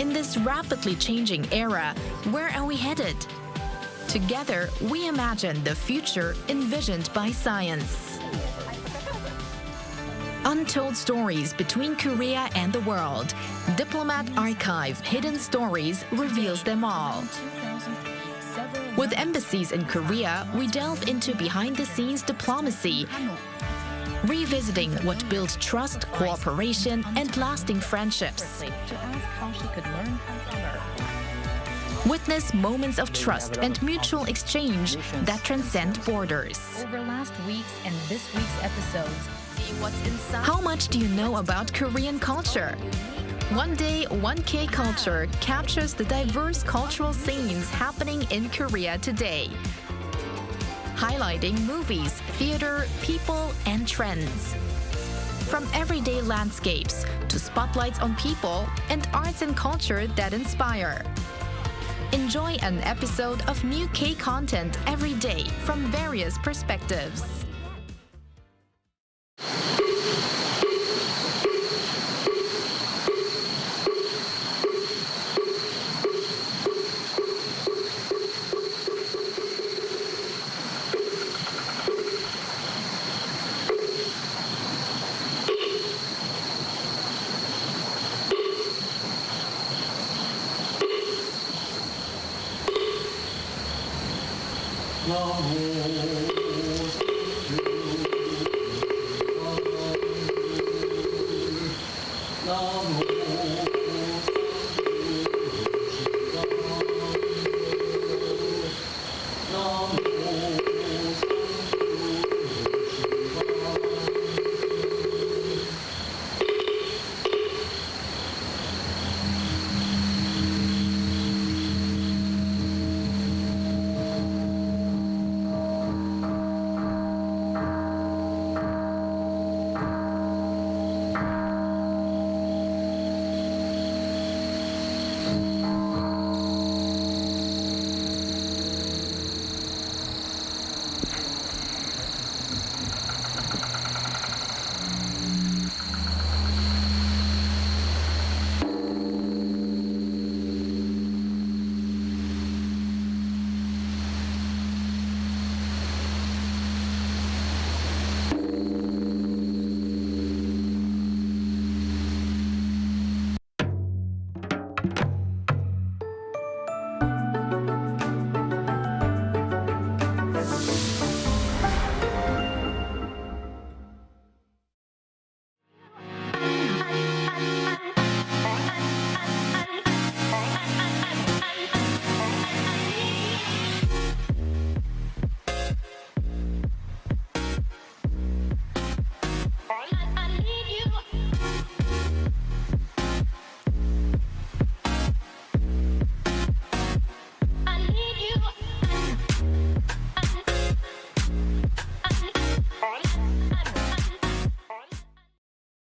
In this rapidly changing era, where are we headed? Together, we imagine the future envisioned by science. Untold stories between Korea and the world. Diplomat Archive Hidden Stories reveals them all. With embassies in Korea, we delve into behind-the-scenes diplomacy, revisiting what built trust, cooperation, and lasting friendships. Witness moments of trust and mutual exchange that transcend borders. Over last week's and this week's episodes, see what's inside. How much do you know about Korean culture? One Day, 1K Culture captures the diverse cultural scenes happening in Korea today, highlighting movies, theater, people, and trends. From everyday landscapes to spotlights on people and arts and culture that inspire. Enjoy an episode of new K content every day from various perspectives.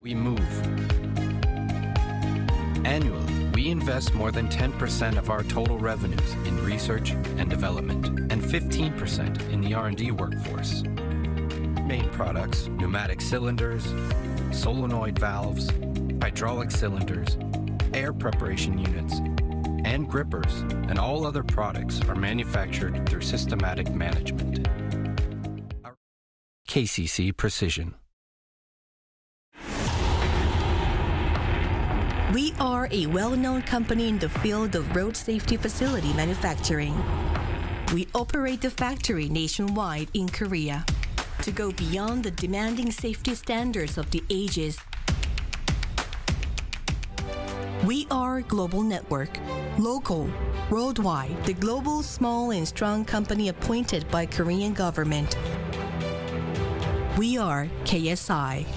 We move. Annually, we invest more than 10% of our total revenues in research and development, and 15% in the R&D workforce. Main products: pneumatic cylinders, solenoid valves, hydraulic cylinders, air preparation units, and grippers, and all other products are manufactured through systematic management. KCC Precision. We are a well-known company in the field of road safety facility manufacturing. We operate the factory nationwide in Korea. To go beyond the demanding safety standards of the ages, we are Global Network, local, worldwide, the global small and strong company appointed by Korean government. We are KSI.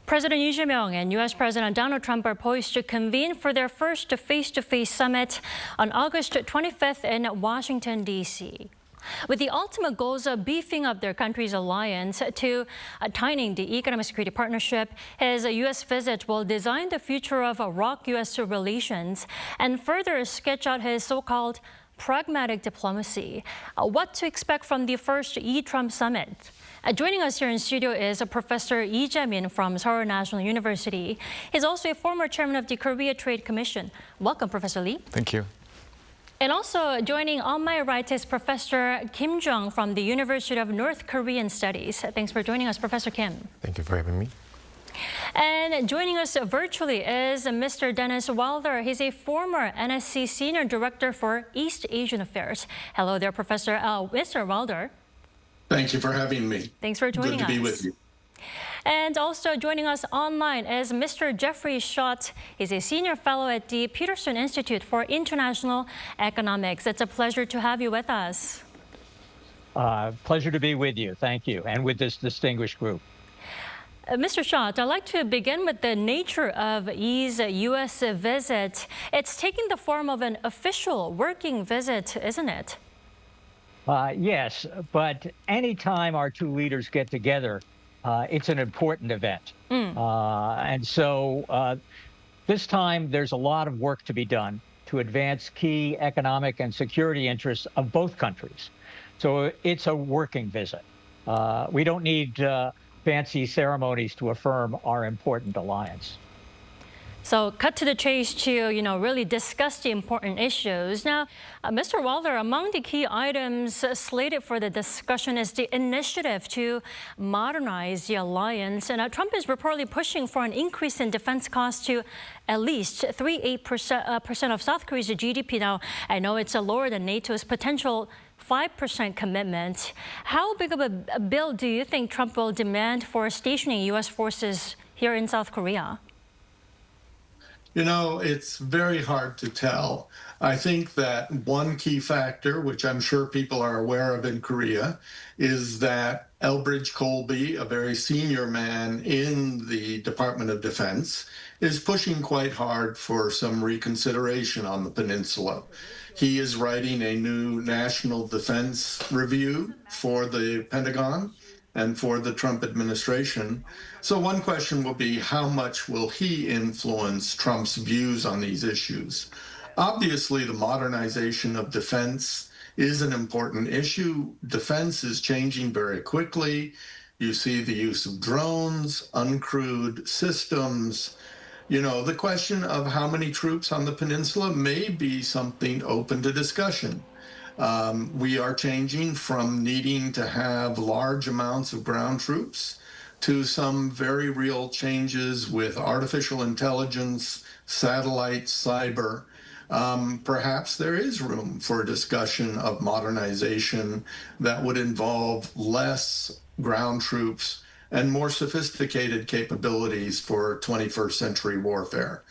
President Yoon Jae-myung and U.S. President Donald Trump are poised to convene for their first face-to-face summit on August 25th in Washington, D.C. with the ultimate goals of beefing up their country's alliance to tightening the economic security partnership. His U.S. visit will design the future of ROK-U.S. relations and further sketch out his so-called pragmatic diplomacy. What to expect from the first E-Trump summit? Joining us here in studio is Professor Lee Jae-min from Seoul National University. He's also a former chairman of the Korea Trade Commission. Welcome, Professor Lee. Thank you. And also joining on my right is Professor Kim Jung from the University of North Korean Studies. Thanks for joining us, Professor Kim. Thank you for having me. And joining us virtually is Mr. Dennis Wilder. He's a former NSC Senior Director for East Asian Affairs. Hello there, Professor Mr. Wilder. Thank you for having me. Thanks for joining us. Good to be with you. And also joining us online is Mr. Jeffrey Schott. He's a senior fellow at the Peterson Institute for International Economics. It's a pleasure to have you with us. Pleasure to be with you. Thank you. And with this distinguished group. Mr. Schott, I'd like to begin with the nature of Lee's U.S. visit. It's taking the form of an official working visit, isn't it? Yes, but anytime our two leaders get together, it's an important event. And so this time there's a lot of work to be done to advance key economic and security interests of both countries. So it's a working visit. We don't need fancy ceremonies to affirm our important alliance. So cut to the chase to, really discuss the important issues. Now, Mr. Wilder, among the key items slated for the discussion is the initiative to modernize the alliance. And Trump is reportedly pushing for an increase in defense costs to at least 3.8% of South Korea's GDP. Now, I know it's lower than NATO's potential 5% commitment. How big of a bill do you think Trump will demand for stationing U.S. forces here in South Korea? It's very hard to tell. I think that one key factor, which I'm sure people are aware of in Korea, is that Elbridge Colby, a very senior man in the Department of Defense, is pushing quite hard for some reconsideration on the peninsula. He is writing a new national defense review for the Pentagon and for the Trump administration. So one question will be, how much will he influence Trump's views on these issues? Obviously, the modernization of defense is an important issue. Defense is changing very quickly. You see the use of drones, uncrewed systems. The question of how many troops on the peninsula may be something open to discussion. We are changing from needing to have large amounts of ground troops to some very real changes with artificial intelligence, satellites, cyber. Perhaps there is room for a discussion of modernization that would involve less ground troops and more sophisticated capabilities for 21st century warfare.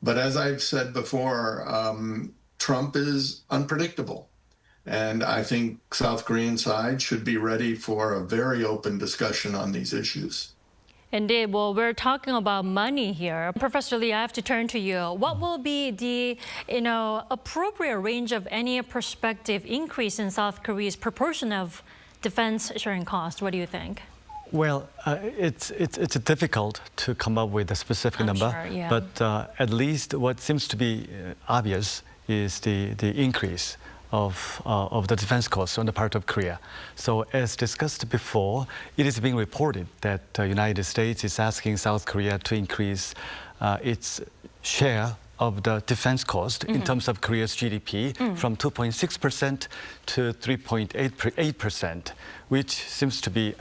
But as I've said before, Trump is unpredictable. And I think South Korean side should be ready for a very open discussion on these issues. Indeed. Well, we're talking about money here. Professor Lee, I have to turn to you. What will be the, appropriate range of any prospective increase in South Korea's proportion of defense sharing costs? What do you think? Well, it's difficult to come up with a specific number, sure, yeah. But at least what seems to be obvious is the increase of the defense costs on the part of Korea. So as discussed before, it is being reported that the United States is asking South Korea to increase its share of the defense cost in terms of Korea's GDP from 2.6% to 3.8%, which seems to be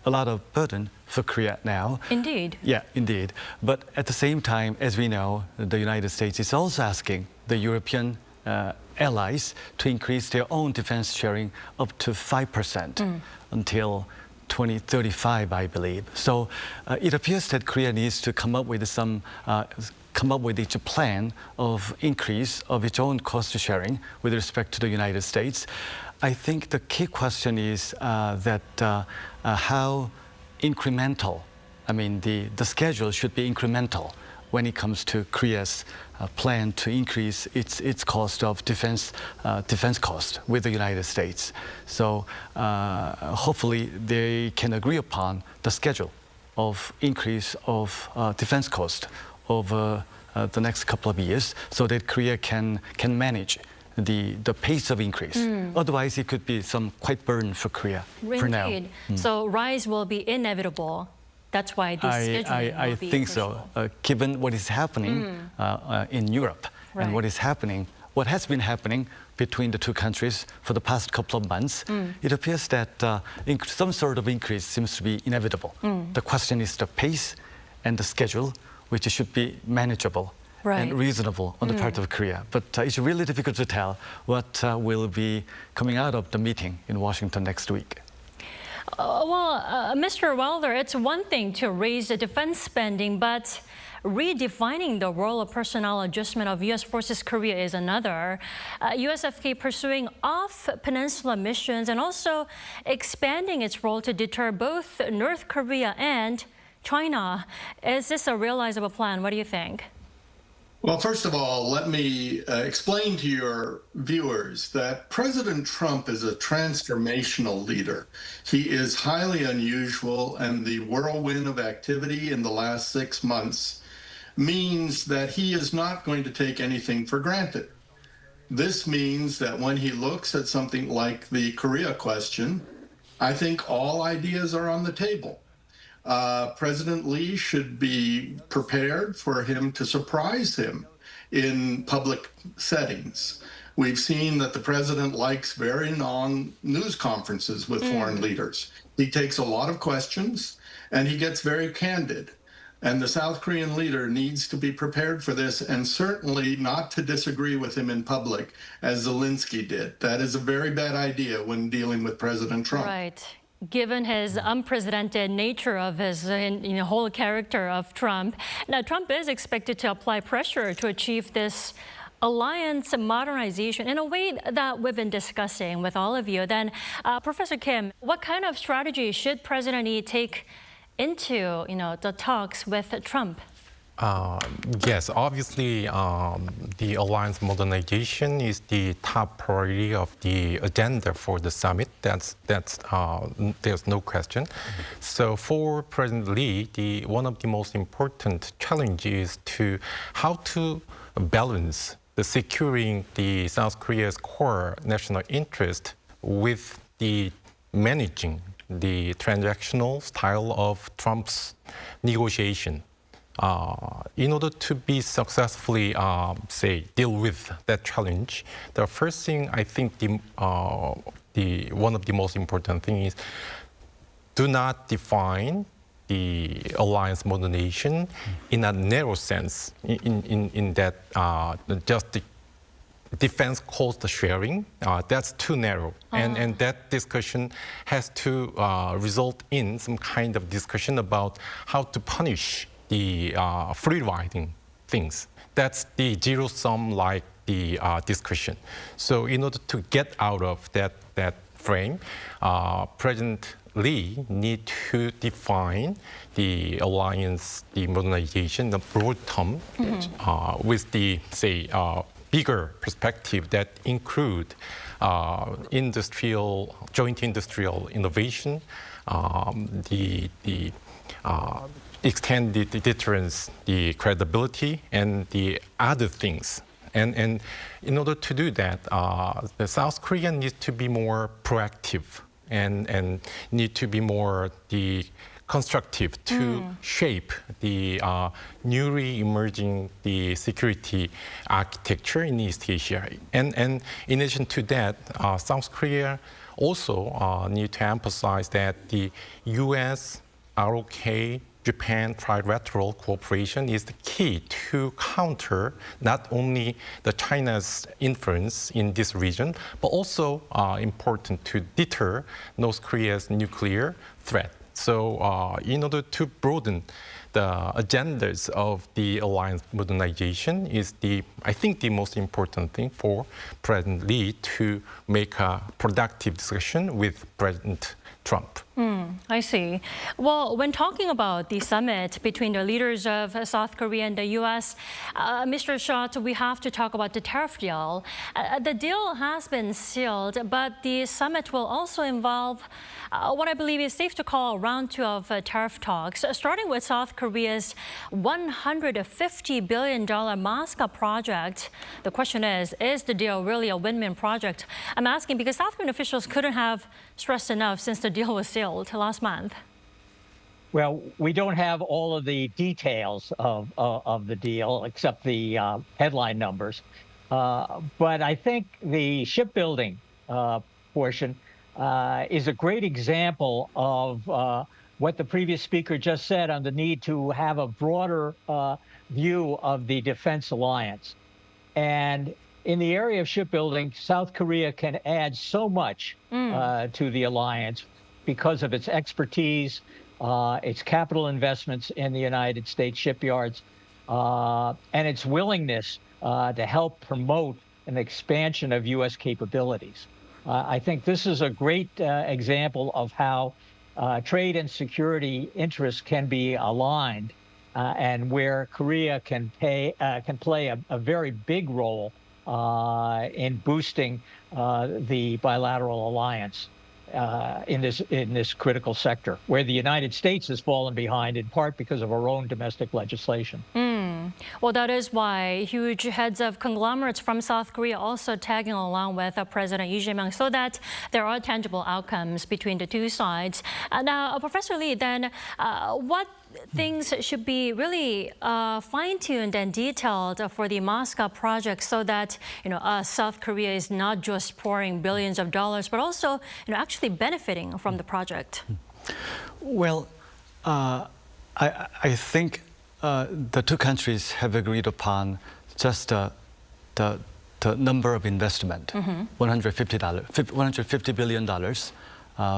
a lot of burden for Korea now. Indeed. Yeah, indeed. But at the same time, as we know, the United States is also asking the European allies to increase their own defense sharing up to 5% until 2035, I believe. So it appears that Korea needs to come up with its plan of increase of its own cost sharing with respect to the United States. I think the key question is how incremental, the schedule should be incremental when it comes to Korea's plan to increase its cost of defense cost with the United States. So hopefully they can agree upon the schedule of increase of defense cost over the next couple of years, so that Korea can manage the pace of increase. Otherwise, it could be some quite burden for Korea for now. So rise will be inevitable. That's why this scheduling will be think crucial. so. Given what is happening in Europe and what has been happening between the two countries for the past couple of months, it appears that some sort of increase seems to be inevitable. The question is the pace and the schedule, which should be manageable and reasonable on the part of Korea. But it's really difficult to tell what will be coming out of the meeting in Washington next week. Mr. Wilder, it's one thing to raise the defense spending, but redefining the role of personnel adjustment of U.S. Forces Korea is another. USFK pursuing off-peninsula missions and also expanding its role to deter both North Korea and China. Is this a realizable plan? What do you think? Well, first of all, let me explain to your viewers that President Trump is a transformational leader. He is highly unusual, and the whirlwind of activity in the last 6 months means that he is not going to take anything for granted. This means that when he looks at something like the Korea question, I think all ideas are on the table. President Lee should be prepared for him to surprise him in public settings. We've seen that the president likes very long news conferences with foreign leaders. He takes a lot of questions and he gets very candid. And the South Korean leader needs to be prepared for this, and certainly not to disagree with him in public as Zelensky did. That is a very bad idea when dealing with President Trump. Right. Given his unprecedented nature of his whole character of Trump. Now, Trump is expected to apply pressure to achieve this alliance modernization in a way that we've been discussing with all of you. Then, Professor Kim, what kind of strategy should President Lee take into the talks with Trump? Yes, obviously, the alliance modernization is the top priority of the agenda for the summit. That's there's no question. So for President Lee, one of the most important challenges is how to balance the securing the South Korea's core national interest with the managing the transactional style of Trump's negotiation. In order to be successfully, deal with that challenge, the first thing I think one of the most important things is do not define the alliance modernization in a narrow sense, in that just the defense cost sharing, that's too narrow. And that discussion has to result in some kind of discussion about how to punish the free-riding things. That's the zero-sum like the discussion. So in order to get out of that frame, President Lee need to define the alliance, the modernization, the broad term, with the bigger perspective that include joint industrial innovation, the extended deterrence, the credibility, and the other things. And in order to do that, the South Korea needs to be more proactive and need to be more constructive to shape the newly emerging the security architecture in East Asia. And in addition to that, South Korea also need to emphasize that the U.S., ROK, Japan trilateral cooperation is the key to counter not only the China's influence in this region, but also important to deter North Korea's nuclear threat. So in order to broaden the agendas of the alliance modernization is I think the most important thing for President Lee to make a productive discussion with President Trump. I see. Well, when talking about the summit between the leaders of South Korea and the U.S., Mr. Schott, we have to talk about the tariff deal. The deal has been sealed, but the summit will also involve what I believe is safe to call round two of tariff talks, starting with South Korea's $150 billion Moscow project. The question is the deal really a win-win project? I'm asking because South Korean officials couldn't have stressed enough since the deal was sealed last month. Well, we don't have all of the details of the deal except the headline numbers. But I think the shipbuilding portion is a great example of what the previous speaker just said on the need to have a broader view of the defense alliance. And in the area of shipbuilding, South Korea can add so much to the alliance because of its expertise, its capital investments in the United States shipyards, and its willingness to help promote an expansion of U.S. capabilities. I think this is a great example of how trade and security interests can be aligned and where Korea can play a very big role in boosting the bilateral alliance in this critical sector, where the United States has fallen behind in part because of our own domestic legislation. Well, that is why huge heads of conglomerates from South Korea also tagging along with President Lee Jae-myung so that there are tangible outcomes between the two sides. Now, Professor Lee, then what things should be really fine-tuned and detailed for the Moscow project so that South Korea is not just pouring billions of dollars, but also actually benefiting from the project? Well, I think the two countries have agreed upon just the number of investment, $150 billion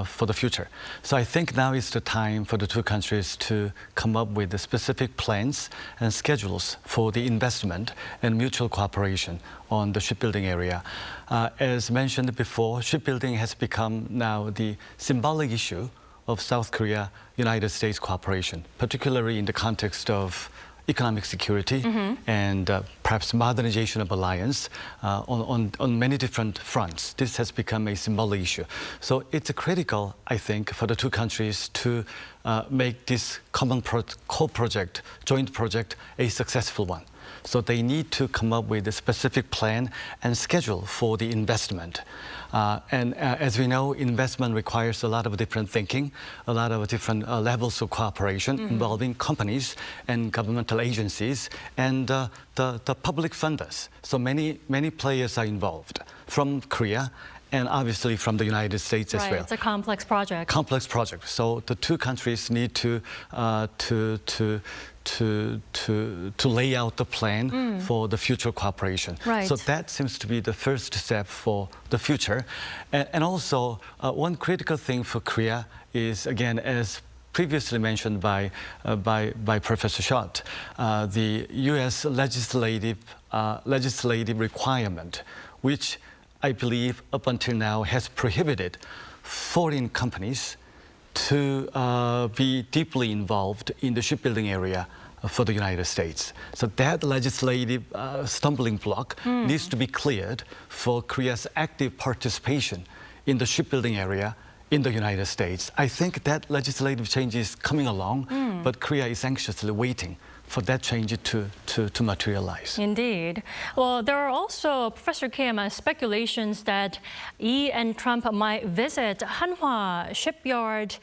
for the future. So I think now is the time for the two countries to come up with the specific plans and schedules for the investment and mutual cooperation on the shipbuilding area. As mentioned before, shipbuilding has become now the symbolic issue of South Korea-United States cooperation, particularly in the context of economic security and perhaps modernization of alliance on many different fronts. This has become a symbolic issue. So it's critical, I think, for the two countries to make this common co-project, joint project, a successful one. So they need to come up with a specific plan and schedule for the investment. As we know, investment requires a lot of different thinking, a lot of different levels of cooperation involving companies and governmental agencies and the public funders. So many players are involved from Korea and obviously from the United States as well. It's a complex project. Complex project. So the two countries need to lay out the plan for the future cooperation. Right. So that seems to be the first step for the future. And also, one critical thing for Korea is, again, as previously mentioned by Professor Schott, the U.S. legislative requirement, which I believe up until now has prohibited foreign companies to be deeply involved in the shipbuilding area for the United States. So that legislative stumbling block needs to be cleared for Korea's active participation in the shipbuilding area in the United States. I think that legislative change is coming along, but Korea is anxiously waiting for that change to materialize. Indeed. Well, there are also, Professor Kim, speculations that Lee and Trump might visit Hanwha Shipyard,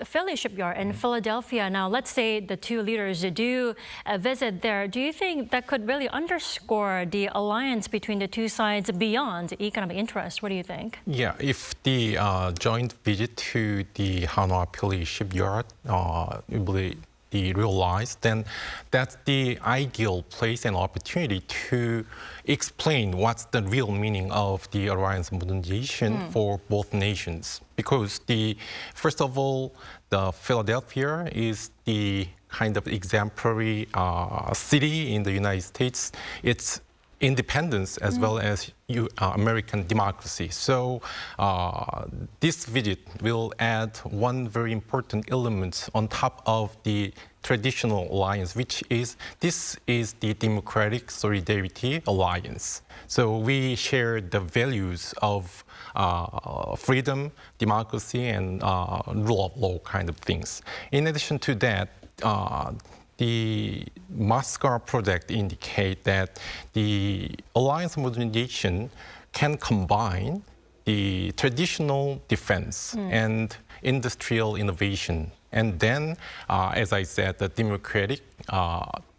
Philly Shipyard in Philadelphia. Now, let's say the two leaders do visit there. Do you think that could really underscore the alliance between the two sides beyond economic interest? What do you think? Yeah, if the joint visit to the Hanwha Philly Shipyard, realized, then that's the ideal place and opportunity to explain what's the real meaning of the alliance modernization for both nations. Because first of all, the Philadelphia is the kind of exemplary city in the United States. It's independence as well as American democracy. So this visit will add one very important element on top of the traditional alliance, which is this is the Democratic Solidarity Alliance. So we share the values of freedom, democracy, and rule of law kind of things. In addition to that, the Moscow project indicate that the alliance modernization can combine the traditional defense and industrial innovation. And then, as I said, the democratic,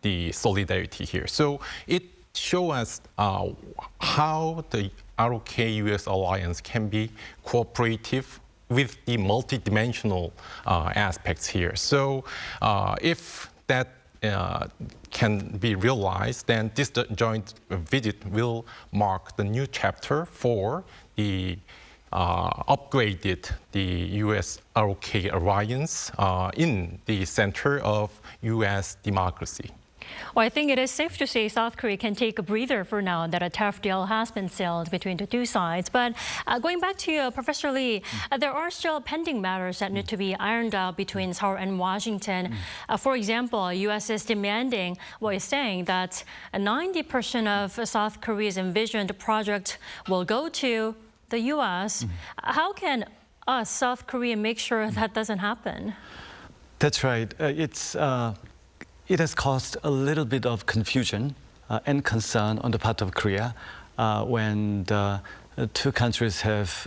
the solidarity here. So it shows us how the ROK-US alliance can be cooperative with the multidimensional aspects here. So if that can be realized, then this joint visit will mark the new chapter for the upgraded the U.S. ROK alliance in the center of U.S. democracy. Well, I think it is safe to say South Korea can take a breather for now that a tariff deal has been sealed between the two sides. But going back to you, Professor Lee, there are still pending matters that need to be ironed out between Seoul and Washington. For example, U.S. is demanding, well, is saying that 90% of South Korea's envisioned project will go to the U.S. How can us, South Korea, make sure that doesn't happen? That's right. It has caused a little bit of confusion and concern on the part of Korea when the two countries have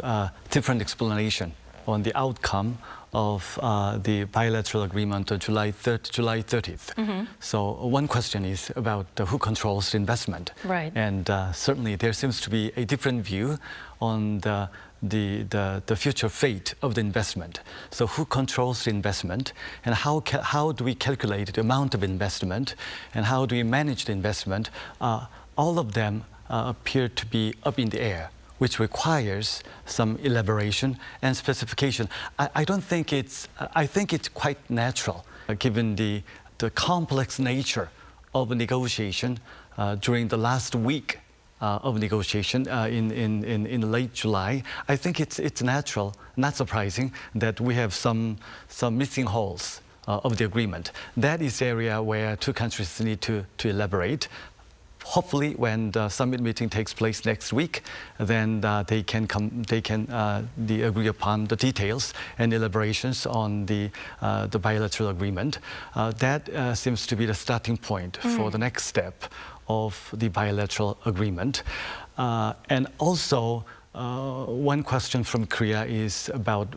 different explanation on the outcome of the bilateral agreement on July 30th. So one question is about who controls the investment. Right. And certainly there seems to be a different view on the future fate of the investment. So who controls the investment, and how do we calculate the amount of investment, and how do we manage the investment? All of them appear to be up in the air, which requires some elaboration and specification. I think it's quite natural, given the complex nature of a negotiation during the last week of negotiation in late July. I think it's natural, not surprising, that we have some missing holes of the agreement. That is the area where two countries need to elaborate. Hopefully, when the summit meeting takes place next week, then they can agree upon the details and elaborations on the bilateral agreement. That seems to be the starting point for the next step of the bilateral agreement. And also, one question from Korea is about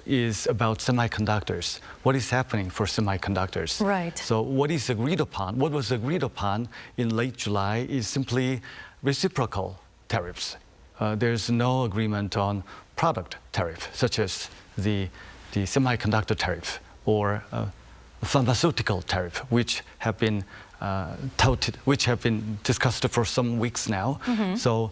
semiconductors. What is happening for semiconductors? Right. So what was agreed upon in late July is simply reciprocal tariffs. There's no agreement on product tariff, such as the semiconductor tariff or pharmaceutical tariff, which have been touted, which have been discussed for some weeks now. So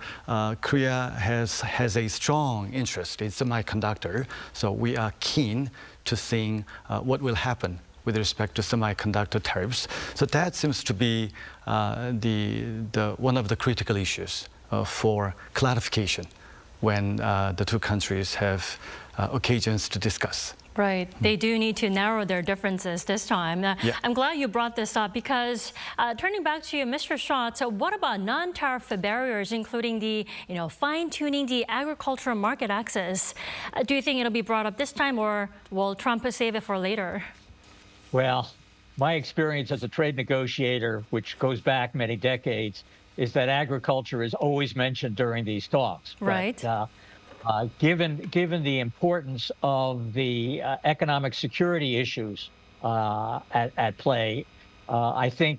Korea has a strong interest in semiconductor. So we are keen to seeing what will happen with respect to semiconductor tariffs. So that seems to be one of the critical issues for clarification when the two countries have occasions to discuss. Right. They do need to narrow their differences this time. I'm glad you brought this up because turning back to you, Mr. Schatz, what about non-tariff barriers, including the fine-tuning the agricultural market access? Do you think it'll be brought up this time, or will Trump save it for later? Well, my experience as a trade negotiator, which goes back many decades, is that agriculture is always mentioned during these talks. Right. But, given the importance of the economic security issues at play, I think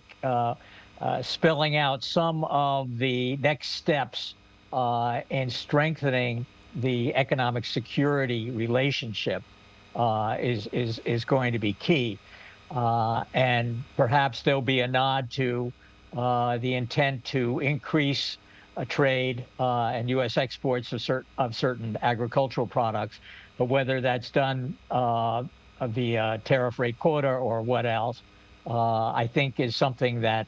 spelling out some of the next steps in strengthening the economic security relationship is going to be key. And perhaps there'll be a nod to the intent to increase trade and U.S. exports of certain agricultural products, but whether that's done via tariff rate quota or what else, I think is something that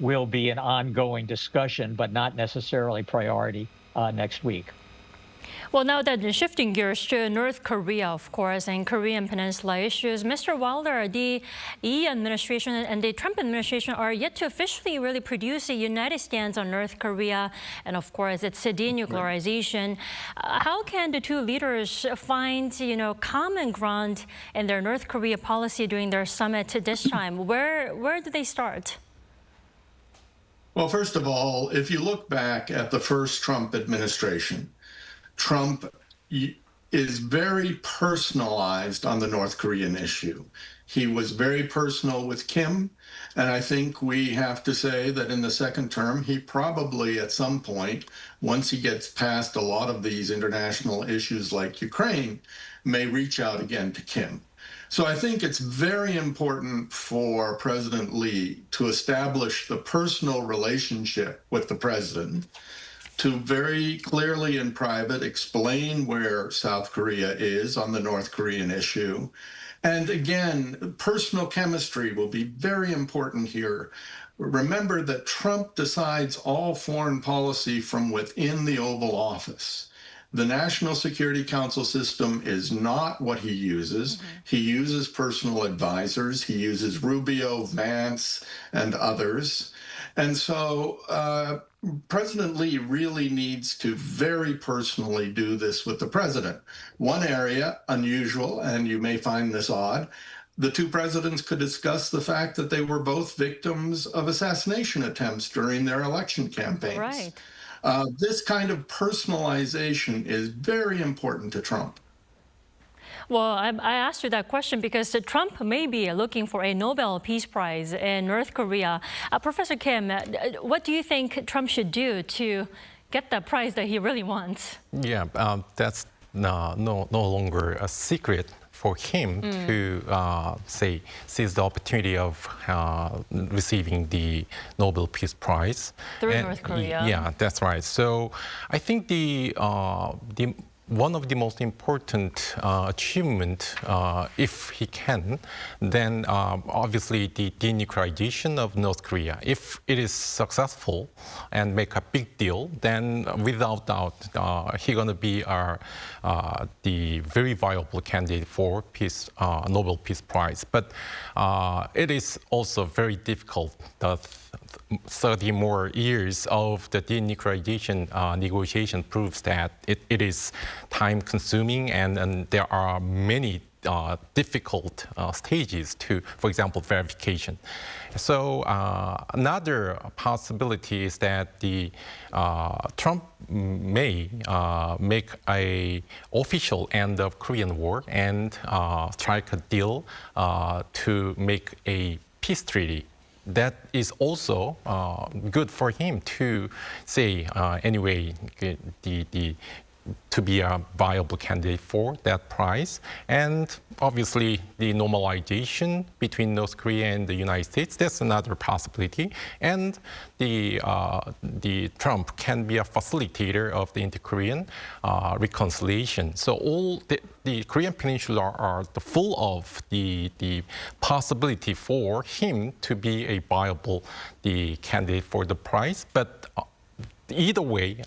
will be an ongoing discussion, but not necessarily priority next week. Well, now that shifting gears to North Korea, of course, and Korean Peninsula issues, Mr. Wilder, the Yi administration and the Trump administration are yet to officially really produce a united stance on North Korea and, of course, its denuclearization. How can the two leaders find, common ground in their North Korea policy during their summit this time? Where do they start? Well, first of all, if you look back at the first Trump administration, Trump is very personalized on the North Korean issue. He was very personal with Kim, and I think we have to say that in the second term, he probably at some point, once he gets past a lot of these international issues like Ukraine, may reach out again to Kim. So I think it's very important for President Lee to establish the personal relationship with the president, to very clearly in private explain where South Korea is on the North Korean issue. And again, personal chemistry will be very important here. Remember that Trump decides all foreign policy from within the Oval Office. The National Security Council system is not what he uses. He uses personal advisors. He uses Rubio, Vance, and others. And so President Lee really needs to very personally do this with the president. One area, unusual, and you may find this odd, the two presidents could discuss the fact that they were both victims of assassination attempts during their election campaigns. Right. This kind of personalization is very important to Trump. Well, I asked you that question because Trump may be looking for a Nobel Peace Prize in North Korea. Professor Kim, what do you think Trump should do to get that prize that he really wants? Yeah, that's no longer a secret for him to seize the opportunity of receiving the Nobel Peace Prize through North Korea. Yeah, that's right. So I think one of the most important achievement, if he can, then obviously the denuclearization of North Korea. If it is successful and make a big deal, then without doubt he's going to be the very viable candidate for Nobel Peace Prize. But it is also very difficult. 30 more years of the denuclearization negotiation proves that it is time-consuming and there are many difficult stages to, for example, verification. So another possibility is that Trump may make an official end of Korean War and strike a deal to make a peace treaty. That is also good for him to say, anyway, to be a viable candidate for that prize. And obviously, the normalization between North Korea and the United States, that's another possibility. And the Trump can be a facilitator of the inter-Korean reconciliation. So all the Korean Peninsula are full of the possibility for him to be a viable candidate for the prize. But either way,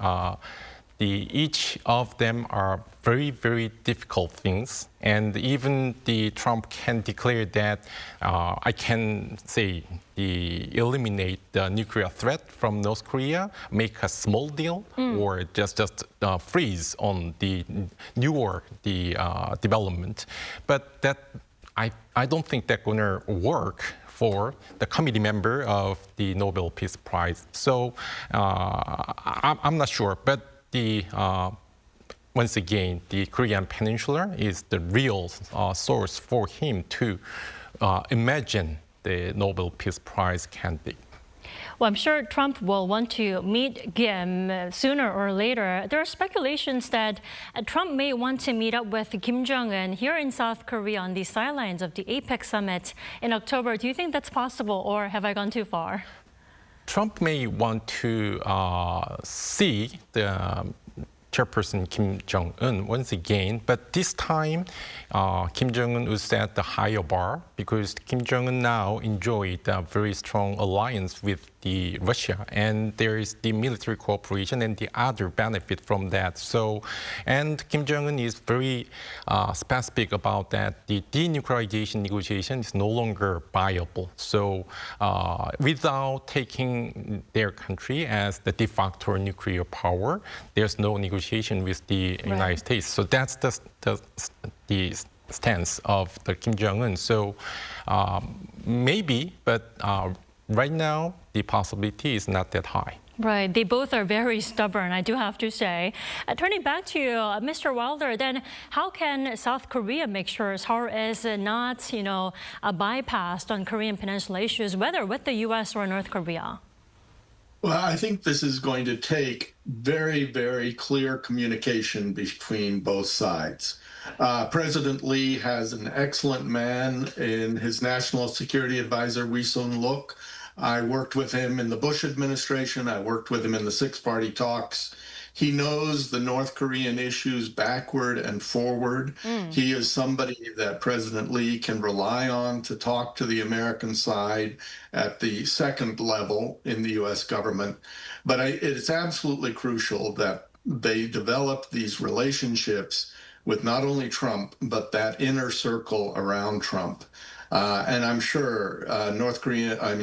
each of them are very, very difficult things. And even Trump can declare that I can say eliminate the nuclear threat from North Korea, make a small deal, or just freeze on the newer development. But that I don't think that's going to work for the committee member of the Nobel Peace Prize. So I'm not sure, but once again, the Korean Peninsula is the real source for him to imagine the Nobel Peace Prize candidate. Well, I'm sure Trump will want to meet Kim sooner or later. There are speculations that Trump may want to meet up with Kim Jong-un here in South Korea on the sidelines of the APEC summit in October. Do you think that's possible, or have I gone too far? Trump may want to see the chairperson Kim Jong-un once again, but this time Kim Jong-un will set the higher bar because Kim Jong-un now enjoyed a very strong alliance with the Russia, and there is the military cooperation and the other benefit from that. So, and Kim Jong-un is very specific about that. The denuclearization negotiation is no longer viable. So, without taking their country as the de facto nuclear power, there's no negotiation with the United States. So that's the stance of the Kim Jong-un. So maybe, but right now the possibility is not that high. Right, they both are very stubborn, I do have to say. Turning back to you, Mr. Wilder, then how can South Korea make sure Seoul is not, bypassed on Korean Peninsula issues, whether with the U.S. or North Korea? Well, I think this is going to take very, very clear communication between both sides. President Lee has an excellent man in his National Security Advisor, Wi Sun-luk. I worked with him in the Bush administration. I worked with him in the six-party talks. He knows the North Korean issues backward and forward. He is somebody that President Lee can rely on to talk to the American side at the second level in the U.S. government. But it's absolutely crucial that they develop these relationships with not only Trump, but that inner circle around Trump. And I'm sure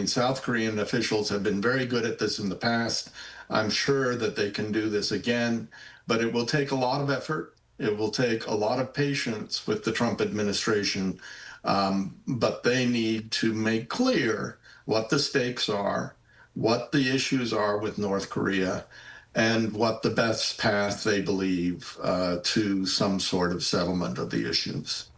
South Korean officials have been very good at this in the past. I'm sure that they can do this again, but it will take a lot of effort. It will take a lot of patience with the Trump administration, but they need to make clear what the stakes are, what the issues are with North Korea, and what the best path they believe to some sort of settlement of the issues.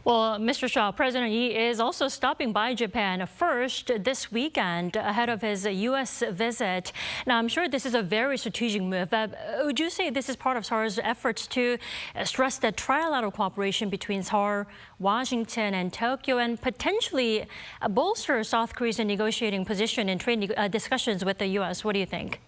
Well, Mr. Shaw, President Lee is also stopping by Japan first this weekend ahead of his U.S. visit. Now, I'm sure this is a very strategic move. Would you say this is part of Seoul's efforts to stress the trilateral cooperation between Seoul, Washington, and Tokyo, and potentially bolster South Korea's negotiating position in trade discussions with the U.S.? What do you think?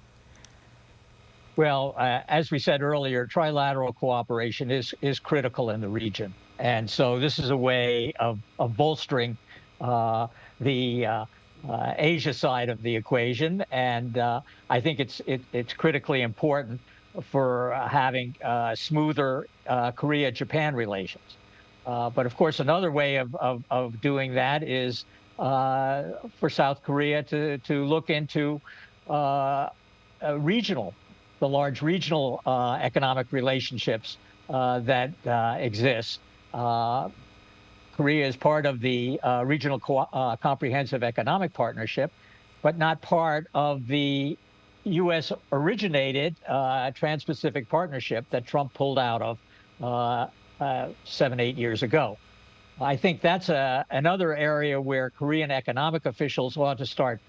Well, as we said earlier, trilateral cooperation is critical in the region. And so this is a way of bolstering the Asia side of the equation. And I think it's critically important for having smoother Korea-Japan relations. But of course, another way of doing that is for South Korea to look into the large regional economic relationships that exist. Korea is part of the Regional Comprehensive Economic Partnership, but not part of the U.S.-originated Trans-Pacific Partnership that Trump pulled out of 7-8 years ago. I think that's another area where Korean economic officials ought to start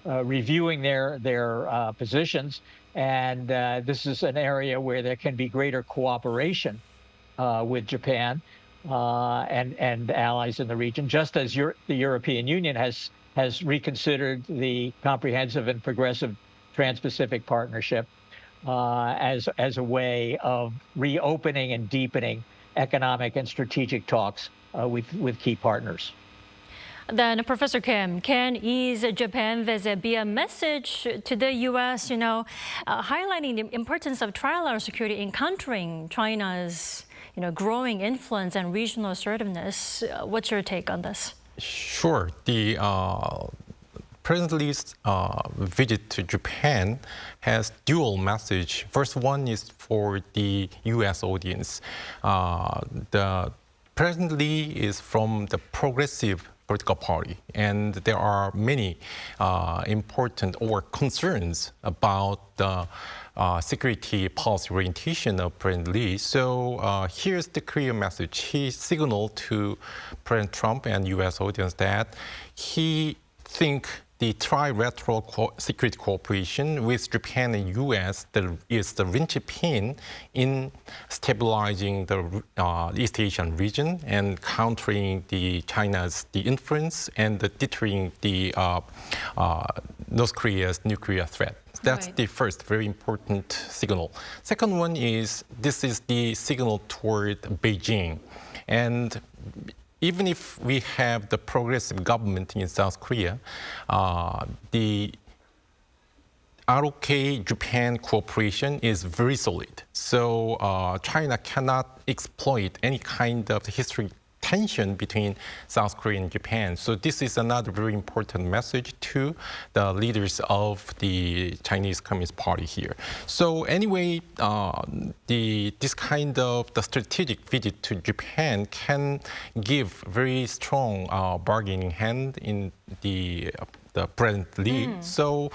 reviewing their positions. And this is an area where there can be greater cooperation with Japan and allies in the region, just as the European Union has reconsidered the Comprehensive and Progressive Trans-Pacific Partnership as a way of reopening and deepening economic and strategic talks with key partners. Then, Professor Kim, can Lee's Japan visit be a message to the U.S., highlighting the importance of trilateral security in countering China's, growing influence and regional assertiveness? What's your take on this? Sure. The President Lee's visit to Japan has dual message. First one is for the U.S. audience. The President Lee is from the progressive political party, and there are many important concerns about the security policy orientation of President Lee. So here's the clear message. He signaled to President Trump and U.S. audience that he thinks the trilateral security cooperation with Japan and U.S. is the linchpin in stabilizing the East Asian region and countering China's influence and deterring the North Korea's nuclear threat. That's the first very important signal. Second one is this is the signal toward Beijing. And even if we have the progressive government in South Korea, the ROK-Japan cooperation is very solid. So China cannot exploit any kind of historic tension between South Korea and Japan. So this is another very important message to the leaders of the Chinese Communist Party here. So anyway, this kind of the strategic visit to Japan can give very strong bargaining hand in the President Lee. So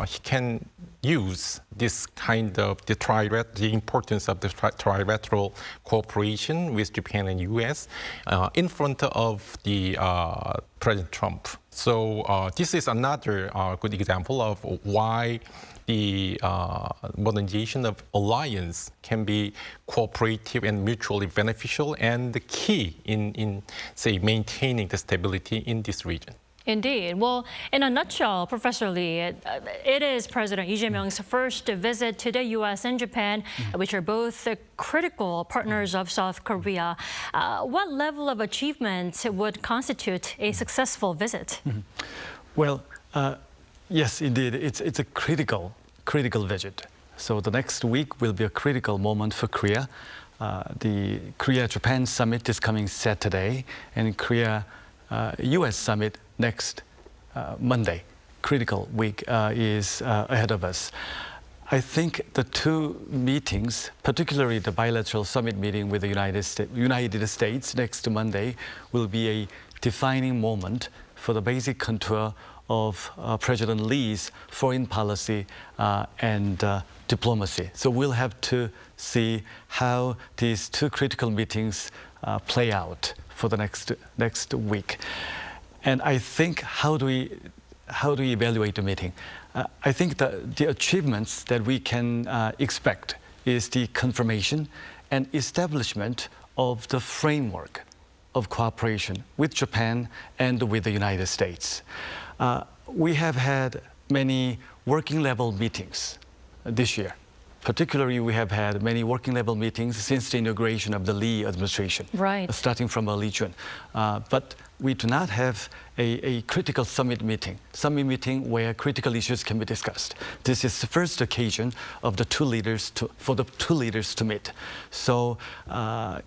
he can use this kind of the importance of the trilateral cooperation with Japan and U.S. In front of the President Trump. So this is another good example of why the modernization of alliance can be cooperative and mutually beneficial and the key in say, maintaining the stability in this region. Indeed. Well, in a nutshell, Professor Lee, it is President Lee Jae-myung's first visit to the U.S. and Japan, which are both critical partners of South Korea. What level of achievement would constitute a successful visit? Well, yes, indeed, it's a critical visit. So the next week will be a critical moment for Korea. The Korea-Japan summit is coming Saturday, and Korea-U.S. summit next Monday. Critical week is ahead of us. I think the two meetings, particularly the bilateral summit meeting with the United States next Monday, will be a defining moment for the basic contour of President Lee's foreign policy and diplomacy. So we'll have to see how these two critical meetings play out for the next week. And I think, how do we evaluate the meeting? I think the achievements that we can expect is the confirmation and establishment of the framework of cooperation with Japan and with the United States. We have had many working level meetings this year. Particularly, we have had many working level meetings since the inauguration of the Lee administration, starting from early June. But we do not have a critical summit meeting where critical issues can be discussed. This is the first occasion of for the two leaders to meet. So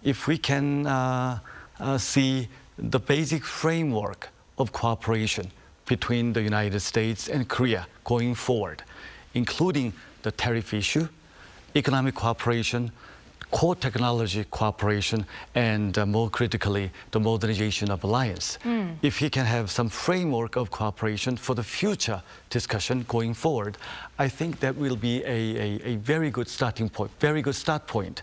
if we can see the basic framework of cooperation between the United States and Korea going forward, including the tariff issue, economic cooperation, core technology cooperation, and more critically, the modernization of alliance. If he can have some framework of cooperation for the future discussion going forward, I think that will be a very good starting point, very good start point,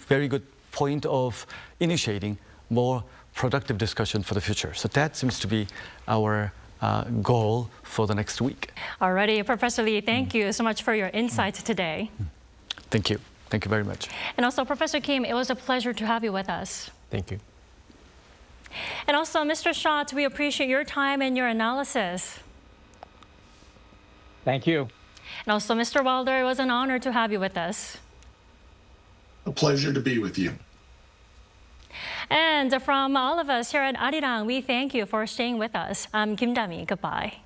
very good point of initiating more productive discussion for the future. So that seems to be our goal for the next week. Alrighty, Professor Lee, thank you so much for your insights today. Thank you. Thank you very much. And also, Professor Kim, it was a pleasure to have you with us. Thank you. And also, Mr. Schatz, we appreciate your time and your analysis. Thank you. And also, Mr. Wilder, it was an honor to have you with us. A pleasure to be with you. And from all of us here at Arirang, we thank you for staying with us. I'm Kim Dami. Goodbye.